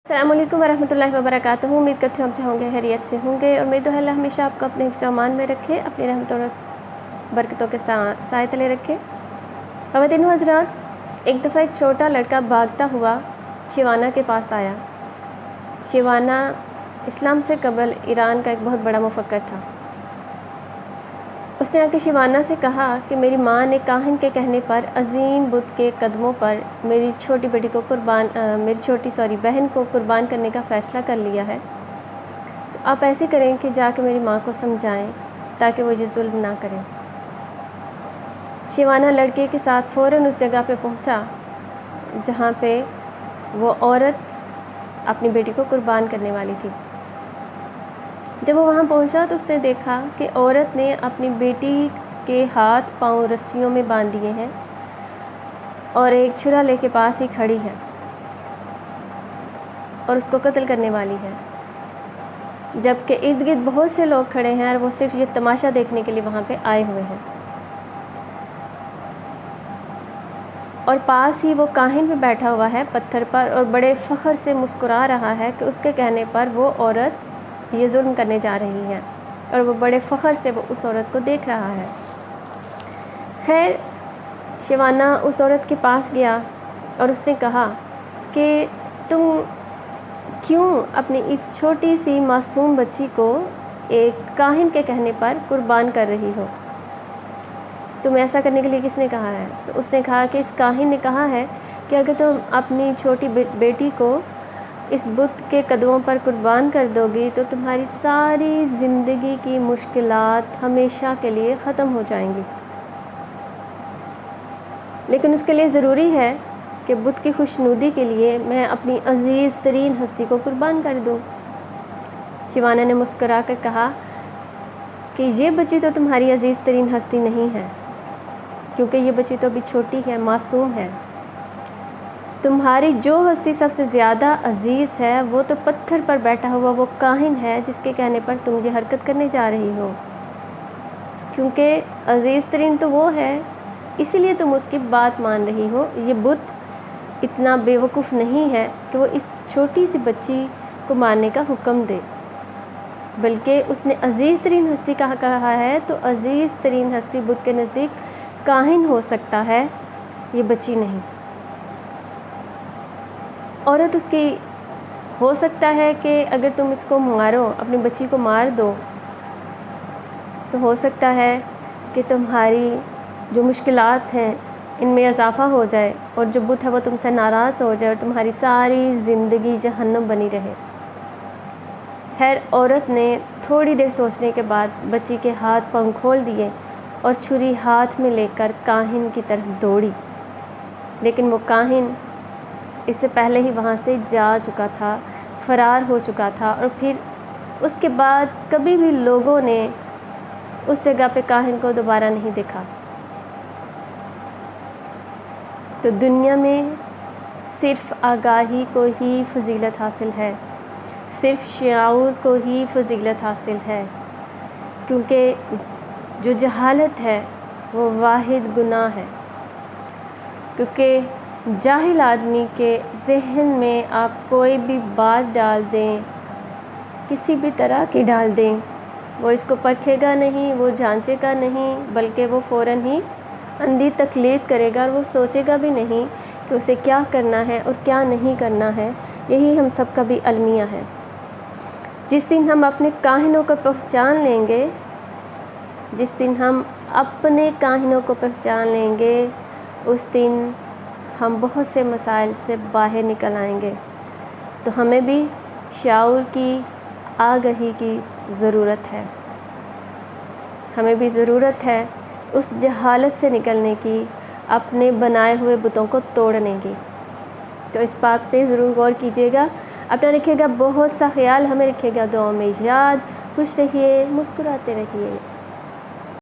السلام علیکم ورحمۃ اللہ وبرکاتہ۔ امید کرتی ہوں آپ ہوں خیریت سے ہوں گے اور میری دعا اللہ ہمیشہ آپ کو اپنے حفظ و امان میں رکھے، اپنی رحمتوں اور برکتوں کے سائے تلے رکھے۔ خواتین و حضرات، ایک دفعہ ایک چھوٹا لڑکا بھاگتا ہوا شیوانہ کے پاس آیا۔ شیوانہ اسلام سے قبل ایران کا ایک بہت بڑا مفکر تھا۔ اس نے آ کے شیوانہ سے کہا کہ میری ماں نے کاہن کے کہنے پر عظیم بت کے قدموں پر میری چھوٹی بہن کو قربان کرنے کا فیصلہ کر لیا ہے، تو آپ ایسے کریں کہ جا کے میری ماں کو سمجھائیں تاکہ وہ یہ ظلم نہ کریں۔ شیوانہ لڑکے کے ساتھ فوراً اس جگہ پہ پہنچا جہاں پہ وہ عورت اپنی بیٹی کو قربان کرنے والی تھی۔ جب وہ وہاں پہنچا تو اس نے دیکھا کہ عورت نے اپنی بیٹی کے ہاتھ پاؤں رسیوں میں باندھ دیے ہیں اور ایک چھرا لے کے پاس ہی کھڑی ہے اور اس کو قتل کرنے والی ہے، جبکہ ارد گرد بہت سے لوگ کھڑے ہیں اور وہ صرف یہ تماشا دیکھنے کے لیے وہاں پہ آئے ہوئے ہیں۔ اور پاس ہی وہ کاہن بھی بیٹھا ہوا ہے پتھر پر اور بڑے فخر سے مسکرا رہا ہے کہ اس کے کہنے پر وہ عورت یہ ظلم کرنے جا رہی ہے، اور وہ بڑے فخر سے وہ اس عورت کو دیکھ رہا ہے۔ خیر، شیوانہ اس عورت کے پاس گیا اور اس نے کہا کہ تم کیوں اپنی اس چھوٹی سی معصوم بچی کو ایک کاہن کے کہنے پر قربان کر رہی ہو؟ تمہیں ایسا کرنے کے لیے کس نے کہا ہے؟ تو اس نے کہا کہ اس کاہن نے کہا ہے کہ اگر تم اپنی چھوٹی بیٹی کو اس بت کے قدموں پر قربان کر دو گی تو تمہاری ساری زندگی کی مشکلات ہمیشہ کے لیے ختم ہو جائیں گی، لیکن اس کے لیے ضروری ہے کہ بت کی خوشنودی کے لیے میں اپنی عزیز ترین ہستی کو قربان کر دوں۔ شیوانہ نے مسکرا کر کہا کہ یہ بچی تو تمہاری عزیز ترین ہستی نہیں ہے، کیونکہ یہ بچی تو ابھی چھوٹی ہے، معصوم ہے۔ تمہاری جو ہستی سب سے زیادہ عزیز ہے وہ تو پتھر پر بیٹھا ہوا وہ کاہن ہے جس کے کہنے پر تم یہ حرکت کرنے جا رہی ہو، کیونکہ عزیز ترین تو وہ ہے، اسی لیے تم اس کی بات مان رہی ہو۔ یہ بت اتنا بے وقوف نہیں ہے کہ وہ اس چھوٹی سی بچی کو مارنے کا حکم دے، بلکہ اس نے عزیز ترین ہستی کہا ہے، تو عزیز ترین ہستی بت کے نزدیک کاہن ہو سکتا ہے، یہ بچی نہیں۔ عورت اس کی ہو سکتا ہے کہ اگر تم اس کو مارو، اپنی بچی کو مار دو، تو ہو سکتا ہے کہ تمہاری جو مشکلات ہیں ان میں اضافہ ہو جائے اور جو بت ہے وہ تم سے ناراض ہو جائے اور تمہاری ساری زندگی جہنم بنی رہے۔ خیر، عورت نے تھوڑی دیر سوچنے کے بعد بچی کے ہاتھ پاؤں کھول دیے اور چھری ہاتھ میں لے کر کاہن کی طرف دوڑی، لیکن وہ کاہن اس سے پہلے ہی وہاں سے جا چکا تھا، فرار ہو چکا تھا، اور پھر اس کے بعد کبھی بھی لوگوں نے اس جگہ پہ کاہن کو دوبارہ نہیں دیکھا۔ تو دنیا میں صرف آگاہی کو ہی فضیلت حاصل ہے، صرف شعور کو ہی فضیلت حاصل ہے، کیونکہ جو جہالت ہے وہ واحد گناہ ہے، کیونکہ جاہل آدمی کے ذہن میں آپ کوئی بھی بات ڈال دیں، کسی بھی طرح کی ڈال دیں، وہ اس کو پرکھے گا نہیں، وہ جانچے گا نہیں، بلکہ وہ فوراً ہی اندھی تقلید کرے گا اور وہ سوچے گا بھی نہیں کہ اسے کیا کرنا ہے اور کیا نہیں کرنا ہے۔ یہی ہم سب کا بھی المیہ ہے۔ جس دن ہم اپنے کاہنوں کو پہچان لیں گے، جس دن ہم اپنے کاہنوں کو پہچان لیں گے، اس دن ہم بہت سے مسائل سے باہر نکل آئیں گے۔ تو ہمیں بھی شعور کی، آگہی کی ضرورت ہے، ہمیں بھی ضرورت ہے اس جہالت سے نکلنے کی، اپنے بنائے ہوئے بتوں کو توڑنے کی۔ تو اس بات پہ ضرور غور کیجیے گا، اپنا رکھیے گا بہت سا خیال، ہمیں رکھیے گا دعاؤں میں یاد، خوش رہیے، مسکراتے رہیے۔